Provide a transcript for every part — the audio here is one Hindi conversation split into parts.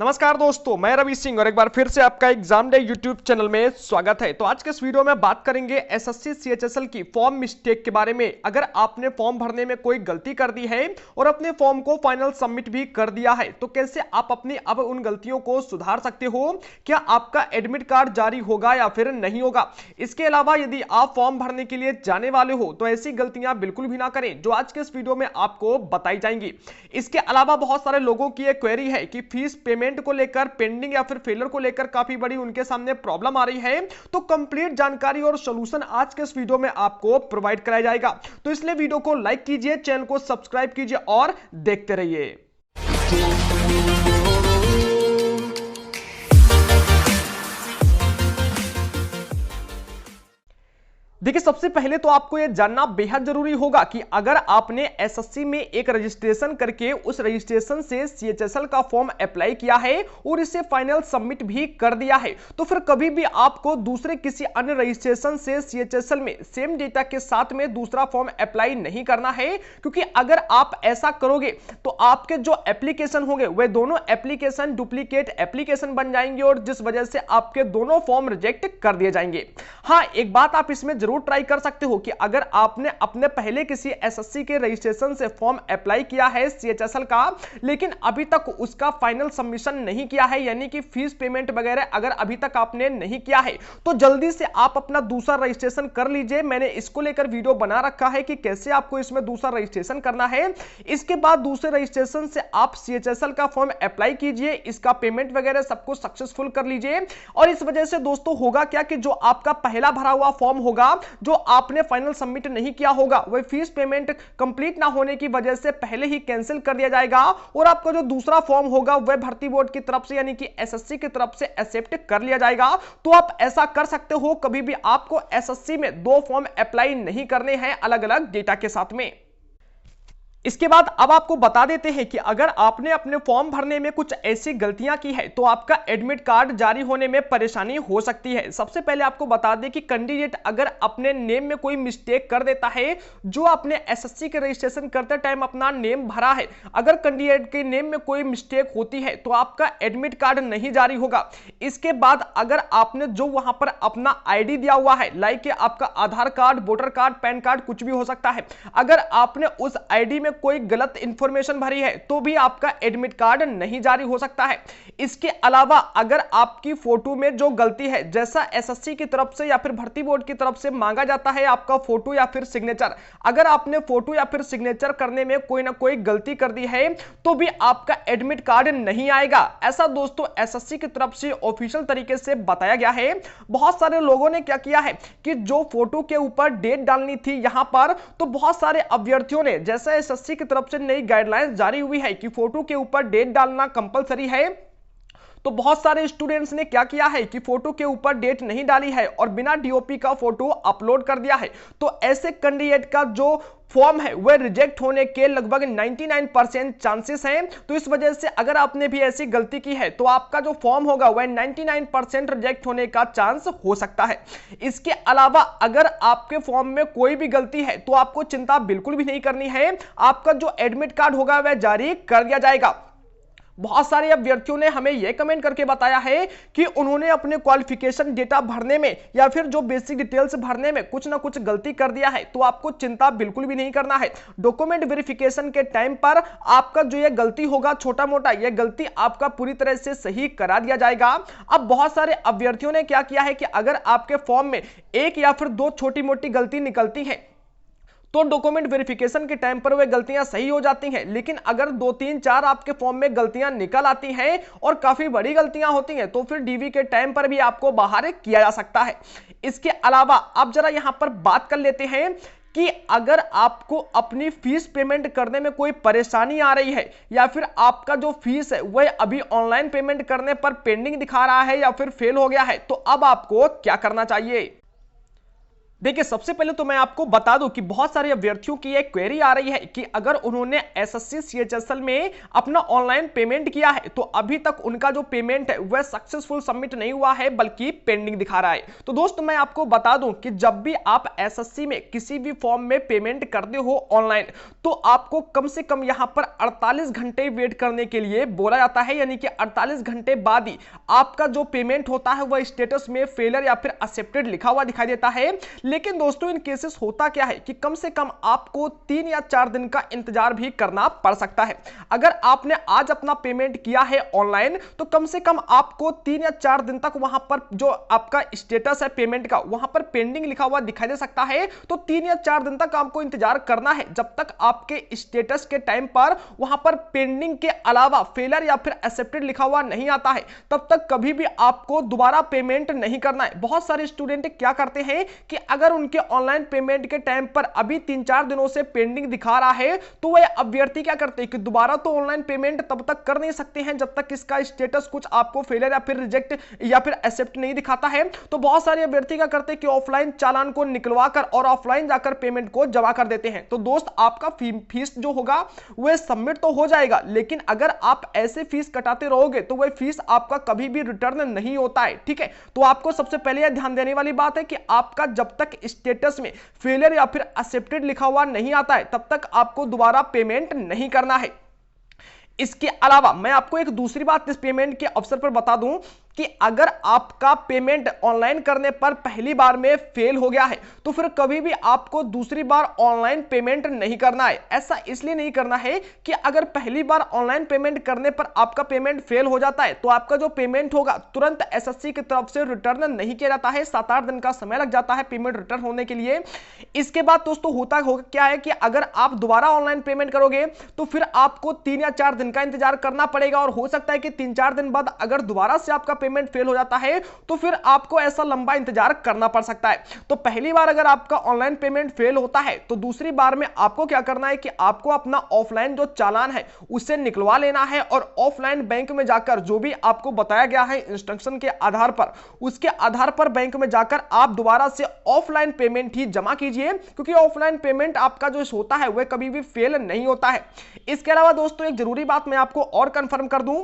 नमस्कार दोस्तों, मैं रवि सिंह और एक बार फिर से आपका एग्जाम डे यूट्यूब चैनल में स्वागत है। तो आज के इस वीडियो में बात करेंगे एसएससी सीएचएसएल की फॉर्म मिस्टेक के बारे में। अगर आपने फॉर्म भरने में कोई गलती कर दी है और अपने फॉर्म को फाइनल सबमिट भी कर दिया है, तो कैसे आप अपनी अब उन गलतियों को सुधार सकते हो। क्या आपका एडमिट कार्ड जारी होगा या फिर नहीं होगा। इसके अलावा यदि आप फॉर्म भरने के लिए जाने वाले हो तो ऐसी गलतियां बिल्कुल भी ना करें जो आज के इस वीडियो में आपको बताई जाएंगी। इसके अलावा बहुत सारे लोगों की एक क्वेरी है कि फीस पेमेंट को लेकर पेंडिंग या फिर फेलर को लेकर काफी बड़ी उनके सामने प्रॉब्लम आ रही है। तो कंप्लीट जानकारी और सॉल्यूशन आज के इस वीडियो में आपको प्रोवाइड कराया जाएगा। तो इसलिए वीडियो को लाइक कीजिए, चैनल को सब्सक्राइब कीजिए और देखते रहिए। देखिए, सबसे पहले तो आपको यह जानना बेहद जरूरी होगा कि अगर आपने एसएससी में एक रजिस्ट्रेशन करके उस रजिस्ट्रेशन से सीएचएसएल का फॉर्म अप्लाई किया है और इसे फाइनल सबमिट भी कर दिया है, तो फिर कभी भी आपको दूसरे किसी अन्य रजिस्ट्रेशन से सीएचएसएल में सेम डेटा के साथ में दूसरा फॉर्म अप्लाई नहीं करना है। क्योंकि अगर आप ऐसा करोगे तो आपके जो एप्लीकेशन होंगे वे दोनों एप्लीकेशन डुप्लीकेट एप्लीकेशन बन जाएंगे और जिस वजह से आपके दोनों फॉर्म रिजेक्ट कर दिए जाएंगे। हाँ, एक बात आप इसमें जरूर ट्राई कर सकते हो कि अगर आपने अपने पहले किसी एसएससी के रजिस्ट्रेशन से फॉर्म अप्लाई किया है सीएचएसएल का, लेकिन अभी तक उसका फाइनल सबमिशन नहीं किया है, यानी कि फीस पेमेंट वगैरह अगर अभी तक आपने नहीं किया है, तो जल्दी से आप अपना दूसरा रजिस्ट्रेशन कर लीजिए। मैंने इसको लेकर वीडियो बना रखा है कि कैसे आपको इसमें दूसरा रजिस्ट्रेशन करना है। इसके बाद दूसरे रजिस्ट्रेशन से आप सीएचएसएल का फॉर्म अप्लाई कीजिए, इसका पेमेंट वगैरह सब कुछ सक्सेसफुल कर लीजिए। और इस वजह से दोस्तों होगा क्या कि जो आपका पहला भरा हुआ फॉर्म होगा जो आपने फाइनल सबमिट नहीं किया होगा, वह फीस पेमेंट कंप्लीट ना होने की वजह से पहले ही कैंसिल कर दिया जाएगा और आपका जो दूसरा फॉर्म होगा वह भर्ती बोर्ड की तरफ से यानी कि एसएससी की तरफ से एक्सेप्ट कर लिया जाएगा। तो आप ऐसा कर सकते हो, कभी भी आपको एसएससी में दो फॉर्म अप्लाई नहीं करने हैं अलग अलग डेटा के साथ में। इसके बाद अब आपको बता देते हैं कि अगर आपने अपने फॉर्म भरने में कुछ ऐसी गलतियां की है तो आपका एडमिट कार्ड जारी होने में परेशानी हो सकती है। सबसे पहले आपको बता दें कि कैंडिडेट अगर अपने नेम में कोई मिस्टेक कर देता है, जो आपने एसएससी के रजिस्ट्रेशन करते टाइम अपना नेम भरा है, अगर कैंडिडेट के नेम में कोई मिस्टेक होती है तो आपका एडमिट कार्ड नहीं जारी होगा। इसके बाद अगर आपने जो वहां पर अपना आईडी दिया हुआ है, लाइक आपका Aadhaar card, voter card, PAN card कुछ भी हो सकता है, अगर आपने उस आईडी में कोई गलत इंफॉर्मेशन भरी है तो भी आपका एडमिट कार्ड नहीं जारी हो सकता है। इसके अलावा अगर आपकी फोटो में जो गलती है, जैसा एसएससी की तरफ से या फिर भर्ती बोर्ड की तरफ से मांगा जाता है आपका फोटो या फिर सिग्नेचर, अगर आपने फोटो या फिर सिग्नेचर करने में कोई ना कोई गलती कर दी है तो भी आपका एडमिट कार्ड नहीं आएगा। ऐसा दोस्तों एसएससी की तरफ से ऑफिशियल तरीके से बताया गया है। बहुत सारे लोगों ने क्या किया है कि जो फोटो के ऊपर डेट डालनी थी यहां पर, तो बहुत सारे अभ्यर्थियों ने, जैसा एसएससी की तरफ से नई गाइडलाइंस जारी हुई है कि फोटो के ऊपर डेट डालना कंपलसरी है, तो बहुत सारे स्टूडेंट्स ने क्या किया है कि फोटो के ऊपर डेट नहीं डाली है और बिना डीओपी का फोटो अपलोड कर दिया है। तो ऐसे कैंडिडेट का जो फॉर्म है वह रिजेक्ट होने के लगभग 99% चांसेस हैं। तो इस वजह से अगर आपने भी ऐसी गलती की है तो आपका जो फॉर्म होगा वह 99% रिजेक्ट होने का चांस हो सकता है। इसके अलावा अगर आपके फॉर्म में कोई भी गलती है तो आपको चिंता बिल्कुल भी नहीं करनी है, आपका जो एडमिट कार्ड होगा वह जारी कर दिया जाएगा। बहुत सारे अभ्यर्थियों ने हमें यह कमेंट करके बताया है कि उन्होंने अपने क्वालिफिकेशन डेटा भरने में या फिर जो बेसिक डिटेल्स भरने में कुछ ना कुछ गलती कर दिया है। तो आपको चिंता बिल्कुल भी नहीं करना है। डॉक्यूमेंट वेरिफिकेशन के टाइम पर आपका जो ये गलती होगा, छोटा मोटा यह गलती आपका पूरी तरह से सही करा दिया जाएगा। अब बहुत सारे अभ्यर्थियों ने क्या किया है कि अगर आपके फॉर्म में एक या फिर दो छोटी मोटी गलती निकलती है तो डॉक्यूमेंट वेरिफिकेशन के टाइम पर वे गलतियां सही हो जाती हैं। लेकिन अगर 2, 3, 4 आपके फॉर्म में गलतियां निकल आती हैं और काफी बड़ी गलतियां होती हैं तो फिर डीवी के टाइम पर भी आपको बाहर किया जा सकता है। इसके अलावा अब जरा यहां पर बात कर लेते हैं कि अगर आपको अपनी फीस पेमेंट करने में कोई परेशानी आ रही है या फिर आपका जो फीस है वह अभी ऑनलाइन पेमेंट करने पर पेंडिंग दिखा रहा है या फिर फेल हो गया है, तो अब आपको क्या करना चाहिए। देखिए सबसे पहले तो मैं आपको बता दूं कि बहुत सारे अभ्यर्थियों की एक क्वेरी आ रही है कि अगर उन्होंने एसएससी सीएचएसएल में अपना ऑनलाइन पेमेंट किया है तो अभी तक उनका जो पेमेंट है वह सक्सेसफुल सबमिट नहीं हुआ है बल्कि पेंडिंग दिखा रहा है। तो दोस्तों मैं आपको बता दूं कि जब भी आप एसएससी में किसी भी फॉर्म में पेमेंट करते हो ऑनलाइन तो आपको कम से कम यहां पर 48 घंटे वेट करने के लिए बोला जाता है, यानी कि 48 घंटे बाद ही आपका जो पेमेंट होता है वह स्टेटस में फेलियर या फिर एक्सेप्टेड लिखा हुआ दिखाई देता है। लेकिन दोस्तों इन केसेस होता क्या है कि कम से कम आपको 3 या 4 दिन का इंतजार भी करना पड़ सकता है। अगर आपने आज अपना पेमेंट किया है ऑनलाइन तो कम से कम आपको 3 या 4 दिन तक वहां पर जो आपका स्टेटस है पेमेंट का वहां पर पेंडिंग लिखा हुआ दिखाई दे सकता है। तो 3 या 4 दिन तक आपको इंतजार करना है जब तक आपके स्टेटस के टाइम पर वहां पर पेंडिंग के अलावा फेलियर या फिर एक्सेप्टेड लिखा हुआ नहीं आता है, तब तक कभी भी आपको दोबारा पेमेंट नहीं करना है। बहुत सारे स्टूडेंट क्या करते हैं कि अगर उनके ऑनलाइन पेमेंट के टाइम पर अभी 3-4 दिनों से पेंडिंग दिखा रहा है तो वह अभ्यर्थी क्या करते हैं कि दोबारा तो ऑनलाइन पेमेंट तब तक कर नहीं सकते हैं जब तक इसका स्टेटस कुछ आपको फेलियर या फिर रिजेक्ट या फिर एक्सेप्ट नहीं दिखाता है। तो बहुत सारे अभ्यर्थी क्या करते हैं कि ऑफलाइन चालान को निकलवा कर और ऑफलाइन जाकर पेमेंट को जमा कर देते हैं। तो दोस्त आपका फीस जो होगा वह सबमिट तो हो जाएगा, लेकिन अगर आप ऐसे फीस कटाते रहोगे तो वह फीस आपका कभी भी रिटर्न नहीं होता है। ठीक है, तो आपको सबसे पहले यह ध्यान देने वाली बात है कि आपका जब तक स्टेटस में फेलियर या फिर एक्सेप्टेड लिखा हुआ नहीं आता है तब तक आपको दोबारा पेमेंट नहीं करना है। इसके अलावा मैं आपको एक दूसरी बात इस पेमेंट के अवसर पर बता दूं कि अगर आपका पेमेंट ऑनलाइन करने पर पहली बार में फेल हो गया है तो फिर कभी भी आपको दूसरी बार ऑनलाइन पेमेंट नहीं करना है। ऐसा इसलिए नहीं करना है कि अगर पहली बार ऑनलाइन पेमेंट करने पर आपका पेमेंट फेल हो जाता है तो आपका जो पेमेंट होगा तुरंत एसएससी की तरफ से रिटर्न नहीं किया जाता है। 7-8 दिन का समय लग जाता है पेमेंट रिटर्न होने के लिए। इसके बाद दोस्तों होता क्या है कि अगर आप दोबारा ऑनलाइन पेमेंट करोगे तो फिर आपको 3 या 4 दिन का इंतजार करना पड़ेगा और हो सकता है कि 3-4 दिन बाद अगर दोबारा से आपका पेमेंट फेल हो जाता है तो फिर आपको ऐसा लंबा इंतजार करना पड़ सकता है। तो पहली बार अगर आपका ऑनलाइन पेमेंट फेल होता है तो दूसरी बार में आपको क्या करना है कि आपको अपना ऑफलाइन जो चालान है उसे निकलवा लेना है और ऑफलाइन बैंक में जाकर जो भी आपको बताया गया है इंस्ट्रक्शन के आधार पर उसके आधार पर बैंक में जाकर आप दोबारा से ऑफलाइन पेमेंट ही जमा कीजिए, क्योंकि ऑफलाइन पेमेंट आपका जो होता है वह कभी भी फेल नहीं होता है। इसके अलावा दोस्तों एक जरूरी बात मैं आपको और कंफर्म कर दूं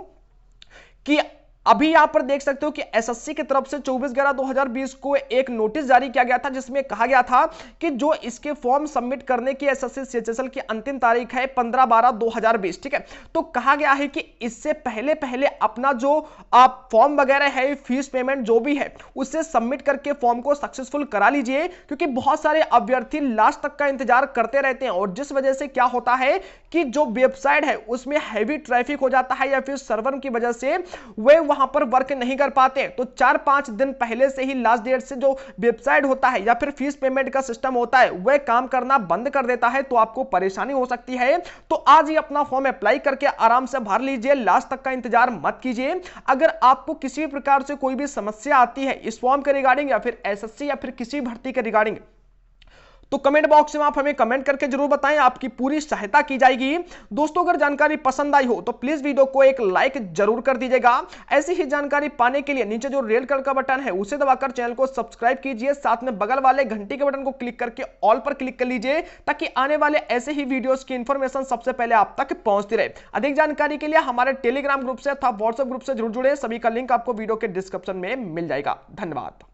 कि अभी यहां पर देख सकते हो कि एसएससी की तरफ से 24/11/2020 को एक नोटिस जारी किया गया था जिसमें कहा गया था कि जो इसके फॉर्म सबमिट करने की एसएससी सीएचएसएल की अंतिम तारीख है 15/12/2020। ठीक है, तो कहा गया है कि इससे पहले अपना जो आप फॉर्म वगैरह है फीस पेमेंट जो भी है उससे सबमिट करके फॉर्म को सक्सेसफुल करा लीजिए, क्योंकि बहुत सारे अभ्यर्थी लास्ट तक का इंतजार करते रहते हैं और जिस वजह से क्या होता है कि जो वेबसाइट है उसमें हैवी ट्रैफिक हो जाता है या फिर सर्वर की वजह से वे वहां पर वर्क नहीं कर पाते। तो 4-5 दिन पहले से ही लास्ट डेट से जो वेबसाइट होता है या फिर फीस पेमेंट का सिस्टम होता है वह काम करना बंद कर देता है, तो आपको परेशानी हो सकती है। तो आज ही अपना फॉर्म अप्लाई करके आराम से भर लीजिए, लास्ट तक का इंतजार मत कीजिए। अगर आपको किसी भी प्रकार से कोई भी समस्या आती है इस फॉर्म के रिगार्डिंग या फिर एसएससी या फिर किसी भर्ती के रिगार्डिंग तो कमेंट बॉक्स में आप हमें कमेंट करके जरूर बताएं, आपकी पूरी सहायता की जाएगी। दोस्तों अगर जानकारी पसंद आई हो तो प्लीज वीडियो को एक लाइक जरूर कर दीजिएगा। ऐसी ही जानकारी पाने के लिए नीचे जो रेड कलर का बटन है उसे दबाकर चैनल को सब्सक्राइब कीजिए, साथ में बगल वाले घंटी के बटन को क्लिक करके ऑल पर क्लिक कर लीजिए ताकि आने वाले ऐसे ही वीडियोस की इंफॉर्मेशन सबसे पहले आप तक पहुंचती रहे। अधिक जानकारी के लिए हमारे टेलीग्राम ग्रुप से अथवा व्हाट्सएप ग्रुप से जरूर जुड़े, सभी का लिंक आपको वीडियो के डिस्क्रिप्शन में मिल जाएगा। धन्यवाद।